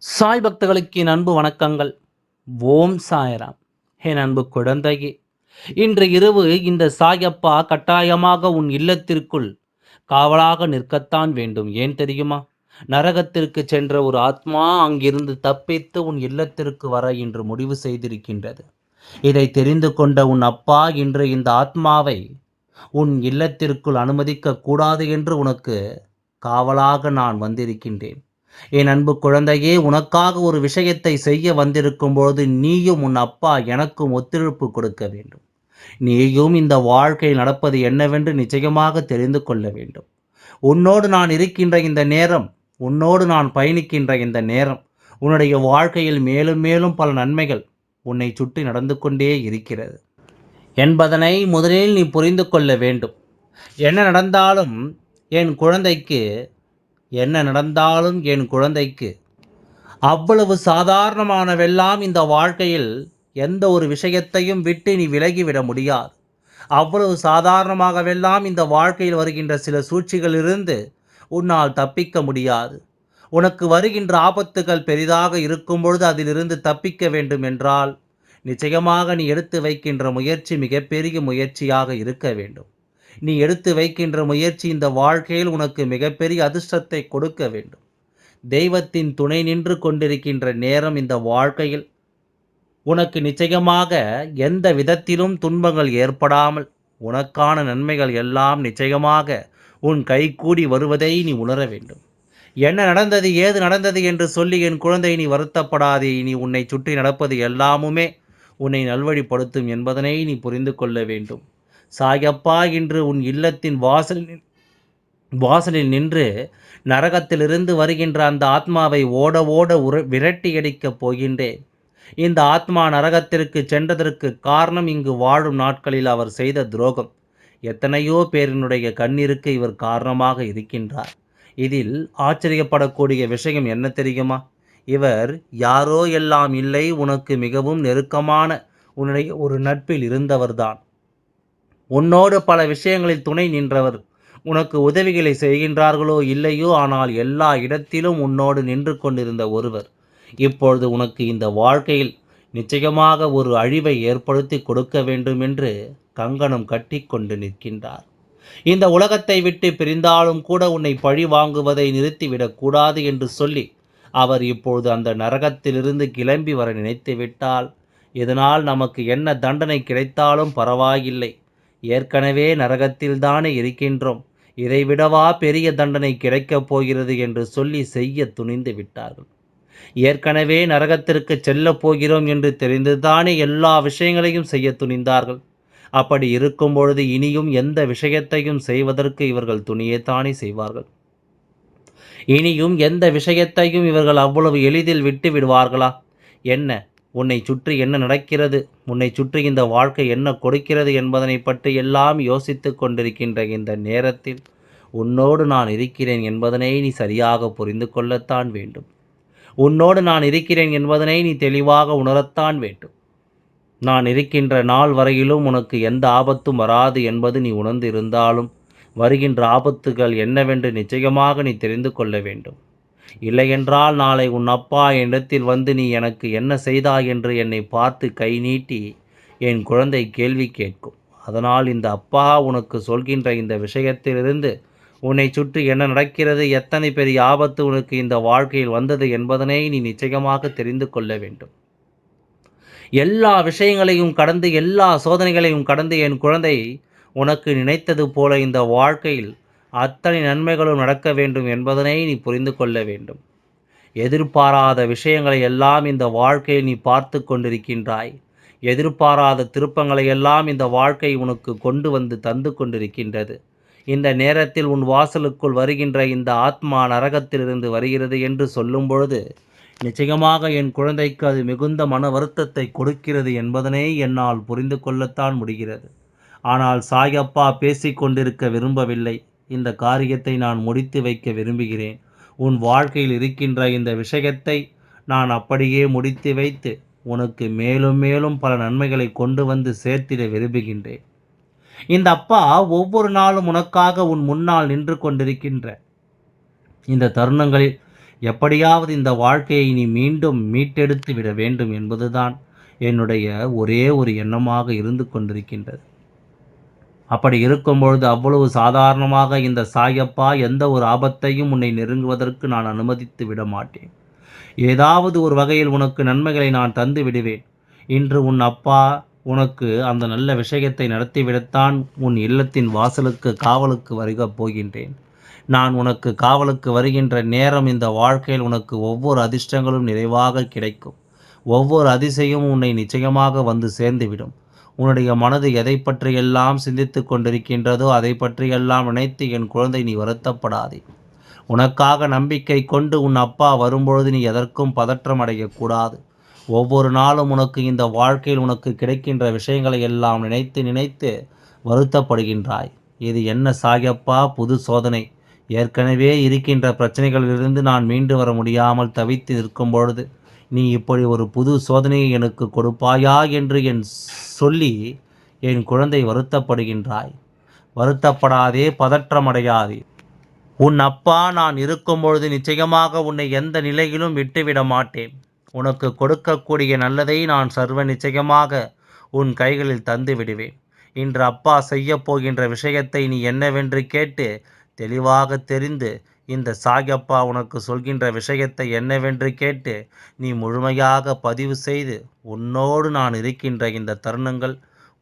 சாய் பக்தர்களுக்கு என் அன்பு வணக்கங்கள். ஓம் சாய்ராம். என் அன்பு குழந்தையே, இன்று இரவு இந்த சாயப்பா கட்டாயமாக உன் இல்லத்திற்குள் காவலாக நிற்கத்தான் வேண்டும். ஏன் தெரியுமா? நரகத்திற்கு சென்ற ஒரு ஆத்மா அங்கிருந்து தப்பித்து உன் இல்லத்திற்கு வர இன்று முடிவு செய்திருக்கின்றது. இதை தெரிந்து கொண்ட உன் அப்பா இன்று இந்த ஆத்மாவை உன் இல்லத்திற்குள் அனுமதிக்க கூடாது என்று உனக்கு காவலாக நான் வந்திருக்கின்றேன். என் அன்பு குழந்தையே, உனக்காக ஒரு விஷயத்தை செய்ய வந்திருக்கும் பொழுது நீயும் உன் அப்பா எனக்கும் ஒத்துழைப்பு கொடுக்க வேண்டும். நீயும் இந்த வாழ்க்கையில் நடப்பது என்னவென்று நிச்சயமாக தெரிந்து கொள்ள வேண்டும். உன்னோடு நான் இருக்கின்ற இந்த நேரம், உன்னோடு நான் பயணிக்கின்ற இந்த நேரம், உன்னுடைய வாழ்க்கையில் மேலும் மேலும் பல நன்மைகள் உன்னை சுற்றி நடந்து கொண்டே இருக்கிறது என்பதனை முதலில் நீ புரிந்து கொள்ள வேண்டும். என்ன நடந்தாலும் என் குழந்தைக்கு என்ன நடந்தாலும் என் குழந்தைக்கு அவ்வளவு சாதாரணமானவெல்லாம் இந்த வாழ்க்கையில் எந்த ஒரு விஷயத்தையும் விட்டு நீ விலகிவிட முடியாது. அவ்வளவு சாதாரணமாகவெல்லாம் இந்த வாழ்க்கையில் வருகின்ற சில சூழ்ச்சிகளிலிருந்து உன்னால் தப்பிக்க முடியாது. உனக்கு வருகின்ற ஆபத்துகள் பெரிதாக இருக்கும் பொழுது அதிலிருந்து தப்பிக்க வேண்டும் என்றால் நிச்சயமாக நீ எடுத்து வைக்கின்ற முயற்சி மிகப்பெரிய முயற்சியாக இருக்க வேண்டும். நீ எடுத்து வைக்கின்ற முயற்சி இந்த வாழ்க்கையில் உனக்கு மிகப்பெரிய அதிர்ஷ்டத்தை கொடுக்க வேண்டும். தெய்வத்தின் துணை நின்று கொண்டிருக்கின்ற நேரம் இந்த வாழ்க்கையில் உனக்கு நிச்சயமாக எந்த விதத்திலும் துன்பங்கள் ஏற்படாமல் உனக்கான நன்மைகள் எல்லாம் நிச்சயமாக உன் கைகூடி வருவதை நீ உணர வேண்டும். என்ன நடந்தது, ஏது நடந்தது என்று சொல்லி என் குழந்தை நீ வருத்தப்படாதே. நீ உன்னை சுற்றி நடப்பது எல்லாமுமே உன்னை நல்வழிப்படுத்தும் என்பதனை நீ புரிந்து கொள்ள வேண்டும். சாயப்பா இன்று உன் இல்லத்தின் வாசலில் நின்று நரகத்திலிருந்து வருகின்ற அந்த ஆத்மாவை ஓட ஓட விரட்டியடிக்கப் போகின்றேன். இந்த ஆத்மா நரகத்திற்கு சென்றதற்கு காரணம் இங்கு வாழும் நாட்களில் அவர் செய்த துரோகம். எத்தனையோ பேரினுடைய கண்ணீருக்கு இவர் காரணமாக இருக்கின்றார். இதில் ஆச்சரியப்படக்கூடிய விஷயம் என்ன தெரியுமா? இவர் யாரோ எல்லாம் இல்லை, உனக்கு மிகவும் நெருக்கமான உன்னுடைய ஒரு நட்பில் இருந்தவர்தான். உன்னோடு பல விஷயங்களில் துணை நின்றவர். உனக்கு உதவிகளை செய்கின்றார்களோ இல்லையோ, ஆனால் எல்லா இடத்திலும் உன்னோடு நின்று கொண்டிருந்த ஒருவர் இப்பொழுது உனக்கு இந்த வாழ்க்கையில் நிச்சயமாக ஒரு அழிவை ஏற்படுத்தி கொடுக்க வேண்டும் என்று கங்கணம் கட்டி கொண்டு நிற்கின்றார். இந்த உலகத்தை விட்டு பிரிந்தாலும் கூட உன்னை பழி வாங்குவதை நிறுத்திவிடக்கூடாது என்று சொல்லி அவர் இப்பொழுது அந்த நரகத்திலிருந்து கிளம்பி வர நினைத்து விட்டால், இதனால் நமக்கு என்ன தண்டனை கிடைத்தாலும் பரவாயில்லை, ஏற்கனவே நரகத்தில்தானே இருக்கின்றோம், இதைவிடவா பெரிய தண்டனை கிடைக்கப் போகிறது என்று சொல்லி செய்ய துணிந்து விட்டார்கள். ஏற்கனவே நரகத்திற்கு செல்லப் போகிறோம் என்று தெரிந்துதானே எல்லா விஷயங்களையும் செய்ய துணிந்தார்கள். அப்படி இருக்கும் பொழுது இனியும் எந்த விஷயத்தையும் செய்வதற்கு இவர்கள் துணியைத்தானே செய்வார்கள். இனியும் எந்த விஷயத்தையும் இவர்கள் அவ்வளவு எளிதில் விட்டு விடுவார்களா? என்ன உன்னை சுற்றி என்ன நடக்கிறது, உன்னை சுற்றி இந்த வாழ்க்கை என்ன கொடுக்கிறது என்பதனை பற்றி எல்லாம் யோசித்து கொண்டிருக்கின்ற இந்த நேரத்தில் உன்னோடு நான் இருக்கிறேன் என்பதனை நீ சரியாக புரிந்து கொள்ளத்தான் வேண்டும். உன்னோடு நான் இருக்கிறேன் என்பதனை நீ தெளிவாக உணரத்தான் வேண்டும். நான் இருக்கின்ற நாள் வரையிலும் உனக்கு எந்த ஆபத்தும் வராது என்பது நீ உணர்ந்து இருந்தாலும் வருகின்ற ஆபத்துகள் என்னவென்று நிச்சயமாக நீ தெரிந்து கொள்ள வேண்டும். இல்லையென்றால் நாளை உன் அப்பா என்னிடத்தில் வந்து நீ எனக்கு என்ன செய்தாய் என்று என்னை பார்த்து கை நீட்டி என் குழந்தை கேள்வி கேட்கும். அதனால் இந்த அப்பா உனக்கு சொல்கின்ற இந்த விஷயத்திலிருந்து உன்னை சுற்றி என்ன நடக்கிறது, எத்தனை பெரிய ஆபத்து உனக்கு இந்த வாழ்க்கையில் வந்தது என்பதனை நீ நிச்சயமாக தெரிந்து கொள்ள வேண்டும். எல்லா விஷயங்களையும் கடந்து, எல்லா சோதனைகளையும் கடந்து என் குழந்தை உனக்கு நினைத்தது போல இந்த வாழ்க்கையில் அத்தனை நன்மைகளும் நடக்க வேண்டும் என்பதனை நீ புரிந்து கொள்ள வேண்டும். எதிர்பாராத விஷயங்களை எல்லாம் இந்த வாழ்க்கையில் நீ பார்த்து கொண்டிருக்கின்றாய். எதிர்பாராத திருப்பங்களை எல்லாம் இந்த வாழ்க்கை உனக்கு கொண்டு வந்து தந்து கொண்டிருக்கின்றது. இந்த நேரத்தில் உன் வாசலுக்குள் வருகின்ற இந்த ஆத்மா நரகத்திலிருந்து வருகிறது என்று சொல்லும் பொழுது நிச்சயமாக என் குழந்தைக்கு அது மிகுந்த மன வருத்தத்தை கொடுக்கிறது என்பதனை என்னால் புரிந்து கொள்ளத்தான் முடிகிறது. ஆனால் சாயப்பா பேசிக்கொண்டிருக்க விரும்பவில்லை. இந்த காரியத்தை நான் முடித்து வைக்க விரும்புகிறேன். உன் வாழ்க்கையில் இருக்கின்ற இந்த விஷயத்தை நான் அப்படியே முடித்து வைத்து உனக்கு மேலும் மேலும் பல நன்மைகளை கொண்டு வந்து சேர்த்திட விரும்புகின்றேன். இந்த அப்பா ஒவ்வொரு நாளும் உனக்காக உன் முன்னால் நின்று கொண்டிருக்கின்ற இந்த தருணங்களில் எப்படியாவது இந்த வாழ்க்கையை நீ மீண்டும் மீட்டெடுத்து விட வேண்டும் என்பதுதான் என்னுடைய ஒரே ஒரு எண்ணமாக இருந்து கொண்டிருக்கின்றது. அப்படி இருக்கும்பொழுது அவ்வளவு சாதாரணமாக இந்த சாயப்பா எந்த ஒரு ஆபத்தையும் உன்னை நெருங்குவதற்கு நான் அனுமதித்து விட மாட்டேன். ஏதாவது ஒரு வகையில் உனக்கு நன்மைகளை நான் தந்து விடுவேன். இன்று உன் அப்பா உனக்கு அந்த நல்ல விஷயத்தை நடத்திவிடத்தான் உன் இல்லத்தின் வாசலுக்கு காவலுக்கு வருகப் போகின்றேன். நான் உனக்கு காவலுக்கு வருகின்ற நேரம் இந்த வாழ்க்கையில் உனக்கு ஒவ்வொரு அதிர்ஷ்டங்களும் நிறைவாக கிடைக்கும். ஒவ்வொரு அதிசயமும் உன்னை நிச்சயமாக வந்து சேர்ந்துவிடும். உன்னுடைய மனது எதை பற்றியெல்லாம் சிந்தித்துக் கொண்டிருக்கின்றதோ அதை பற்றியெல்லாம் நினைத்து என் குழந்தை நீ வருத்தப்படாதே. உனக்காக நம்பிக்கை கொண்டு உன் அப்பா வரும்பொழுது நீ எதற்கும் பதற்றம் அடையக்கூடாது. ஒவ்வொரு நாளும் உனக்கு இந்த வாழ்க்கையில் உனக்கு கிடைக்கின்ற விஷயங்களை எல்லாம் நினைத்து நினைத்து வருத்தப்படுகின்றாய். இது என்ன சாயப்பா புது சோதனை? ஏற்கனவே இருக்கின்ற பிரச்சனைகளிலிருந்து நான் மீண்டு வர முடியாமல் தவித்து நிற்கும் பொழுது நீ இப்படி ஒரு புது சோதனையை எனக்கு கொடுப்பாயா என்று சொல்லி என் குழந்தை வருத்தப்படுகின்றாய். வருத்தப்படாதே, பதற்றமடையாதே. உன் அப்பா நான் இருக்கும்பொழுது நிச்சயமாக உன்னை எந்த நிலையிலும் விட்டுவிட மாட்டேன். உனக்கு கொடுக்கக்கூடிய நல்லதை நான் சர்வ நிச்சயமாக உன் கைகளில் தந்து விடுவேன். இன்று அப்பா செய்யப் போகின்ற விஷயத்தை நீ என்னவென்று கேட்டு தெளிவாக தெரிந்து இந்த சாயப்பா உனக்கு சொல்கின்ற விஷயத்தை என்னவென்று கேட்டு நீ முழுமையாக பதிவு செய்து உன்னோடு நான் இருக்கின்ற இந்த தருணங்கள்,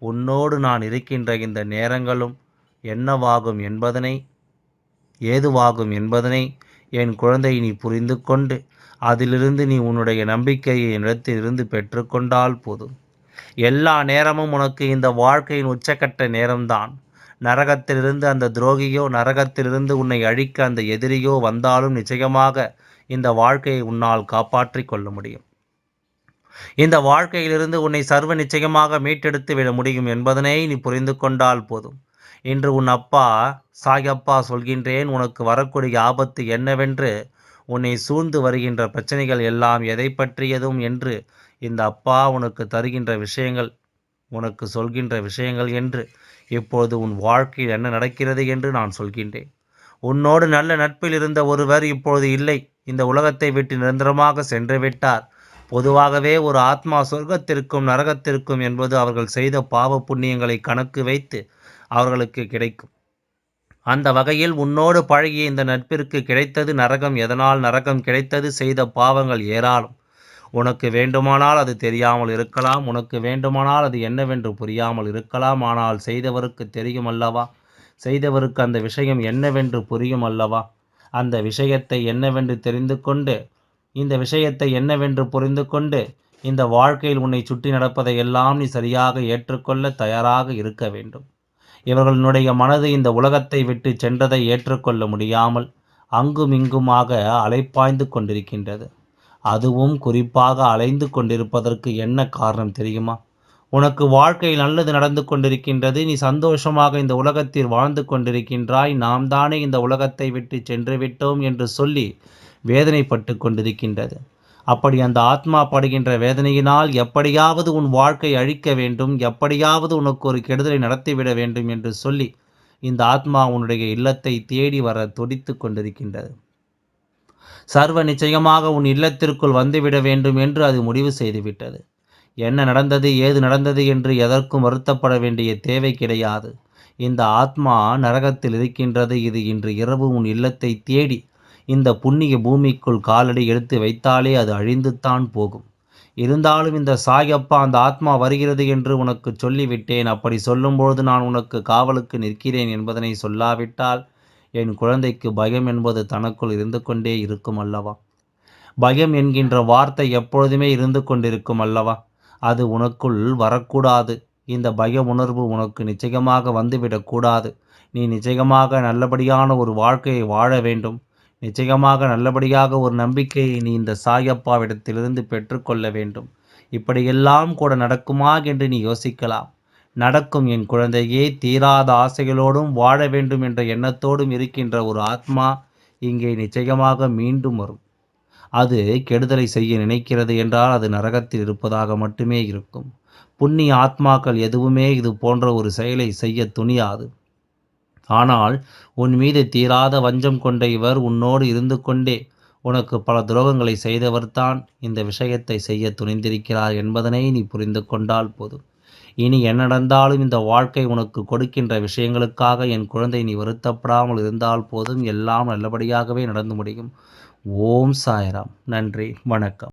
உன்னோடு நான் இருக்கின்ற இந்த நேரங்களும் என்னவாகும் என்பதனை, ஏதுவாகும் என்பதனை என் குழந்தை நீ புரிந்து கொண்டு அதிலிருந்து நீ உன்னுடைய நம்பிக்கையை என்னிடத்திலிருந்து பெற்றுக்கொண்டால் போதும். எல்லா நேரமும் உனக்கு இந்த வாழ்க்கையின் உச்சக்கட்ட நேரம்தான். நரகத்திலிருந்து அந்த துரோகியோ, நரகத்திலிருந்து உன்னை அழிக்க அந்த எதிரியோ வந்தாலும் நிச்சயமாக இந்த வாழ்க்கையை உன்னால் காப்பாற்றிக் கொள்ள முடியும். இந்த வாழ்க்கையிலிருந்து உன்னை சர்வ நிச்சயமாக மீட்டெடுத்து விட முடியும் என்பதனை நீ புரிந்து கொண்டால் போதும். இன்று உன் அப்பா சாயப்பா சொல்கின்றேன், உனக்கு வரக்கூடிய ஆபத்து என்னவென்று, உன்னை சூழ்ந்து வருகின்ற பிரச்சனைகள் எல்லாம் எதை பற்றியதும் என்று இந்த அப்பா உனக்கு தருகின்ற விஷயங்கள், உனக்கு சொல்கின்ற விஷயங்கள் என்று இப்போது உன் வாழ்க்கையில் என்ன நடக்கிறது என்று நான் சொல்கின்றேன். உன்னோடு நல்ல நட்பில் இருந்த ஒருவர் இப்பொழுது இல்லை. இந்த உலகத்தை விட்டு நிரந்தரமாக சென்று விட்டார். பொதுவாகவே ஒரு ஆத்மா சொர்க்கத்திற்கும் நரகத்திற்கும் என்பது அவர்கள் செய்த பாவ புண்ணியங்களை கணக்கு வைத்து அவர்களுக்கு கிடைக்கும். அந்த வகையில் உன்னோடு பழகிய இந்த நட்பிற்கு கிடைத்தது நரகம். எதனால் நரகம் கிடைத்தது? செய்த பாவங்கள் ஏராளம். உனக்கு வேண்டுமானால் அது தெரியாமல் இருக்கலாம், உனக்கு வேண்டுமானால் அது என்னவென்று புரியாமல் இருக்கலாம். ஆனால் செய்தவருக்கு தெரியும் அல்லவா? செய்தவருக்கு அந்த விஷயம் என்னவென்று புரியும் அல்லவா? அந்த விஷயத்தை என்னவென்று தெரிந்து கொண்டு, இந்த விஷயத்தை என்னவென்று புரிந்து கொண்டு, இந்த வாழ்க்கையில் உன்னை சுற்றி நடப்பதை எல்லாம் நீ சரியாக ஏற்றுக்கொள்ள தயாராக இருக்க வேண்டும். இவர்களுடைய மனது இந்த உலகத்தை விட்டு சென்றதை ஏற்றுக்கொள்ள முடியாமல் அங்கும் இங்குமாக அலைப்பாய்ந்து கொண்டிருக்கின்றது. அதுவும் குறிப்பாக அலைந்து கொண்டிருப்பதற்கு என்ன காரணம் தெரியுமா? உனக்கு வாழ்க்கையில் நல்லது நடந்து கொண்டிருக்கின்றது. நீ சந்தோஷமாக இந்த உலகத்தில் வாழ்ந்து கொண்டிருக்கின்றாய். நாம் தானே இந்த உலகத்தை விட்டு சென்று விட்டோம் என்று சொல்லி வேதனைப்பட்டு கொண்டிருக்கின்றது. அப்படி அந்த ஆத்மா படுகின்ற வேதனையினால் எப்படியாவது உன் வாழ்க்கை அழிக்க வேண்டும், எப்படியாவது உனக்கு ஒரு கெடுதலை நடத்திவிட வேண்டும் என்று சொல்லி இந்த ஆத்மா உன்னுடைய இல்லத்தை தேடி வர துடித்து கொண்டிருக்கின்றது. சர்வ நிச்சயமாக உன் இல்லத்திற்குள் வந்துவிட வேண்டும் என்று அது முடிவு செய்துவிட்டது. என்ன நடந்தது, ஏது நடந்தது என்று எதற்கும் வருத்தப்பட வேண்டிய தேவை கிடையாது. இந்த ஆத்மா நரகத்தில் இருக்கின்றது. இது இன்று இரவு உன் இல்லத்தை தேடி இந்த புண்ணிய பூமிக்குள் காலடி எடுத்து வைத்தாலே அது அழிந்துத்தான் போகும். இருந்தாலும் இந்த சாயப்பா அந்த ஆத்மா வருகிறது என்று உனக்கு சொல்லிவிட்டேன். அப்படி சொல்லும்பொழுது நான் உனக்கு காவலுக்கு நிற்கிறேன் என்பதனை சொல்லாவிட்டால் என் குழந்தைக்கு பயம் என்பது தனக்குள் இருந்து கொண்டே இருக்கும் அல்லவா? பயம் என்கின்ற வார்த்தை எப்பொழுதுமே இருந்து கொண்டிருக்கும் அல்லவா? அது உனக்குள் வரக்கூடாது. இந்த பய உணர்வு உனக்கு நிச்சயமாக வந்துவிடக்கூடாது. நீ நிச்சயமாக நல்லபடியான ஒரு வாழ்க்கையை வாழ வேண்டும். நிச்சயமாக நல்லபடியாக ஒரு நம்பிக்கையை நீ இந்த சாயப்பாவிடத்திலிருந்து பெற்றுக்கொள்ள வேண்டும். இப்படியெல்லாம் கூட நடக்குமா என்று நீ யோசிக்கலாம். நடக்கும் என் குழந்தையே. தீராத ஆசைகளோடும் வாழ வேண்டும் என்ற எண்ணத்தோடும் இருக்கின்ற ஒரு ஆத்மா இங்கே நிச்சயமாக மீண்டும் வரும். அது கெடுதலை செய்ய நினைக்கிறது என்றால் அது நரகத்தில் இருப்பதாக மட்டுமே இருக்கும். புண்ணிய ஆத்மாக்கள் எதுவுமே இது போன்ற ஒரு செயலை செய்ய துணியாது. ஆனால் உன் மீது தீராத வஞ்சம் கொண்ட இவர் உன்னோடு இருந்து கொண்டே உனக்கு பல துரோகங்களை செய்தவர்தான் இந்த விஷயத்தை செய்ய துணிந்திருக்கிறார் என்பதனை நீ புரிந்து கொண்டால் போதும். இனி என்ன நடந்தாலும் இந்த வாழ்க்கை உனக்கு கொடுக்கின்ற விஷயங்களுக்காக என் குழந்தை நீ வருத்தப்படாமல் இருந்தால் போதும், எல்லாம் நல்லபடியாகவே நடந்து முடியும். ஓம் சாய்ராம். நன்றி, வணக்கம்.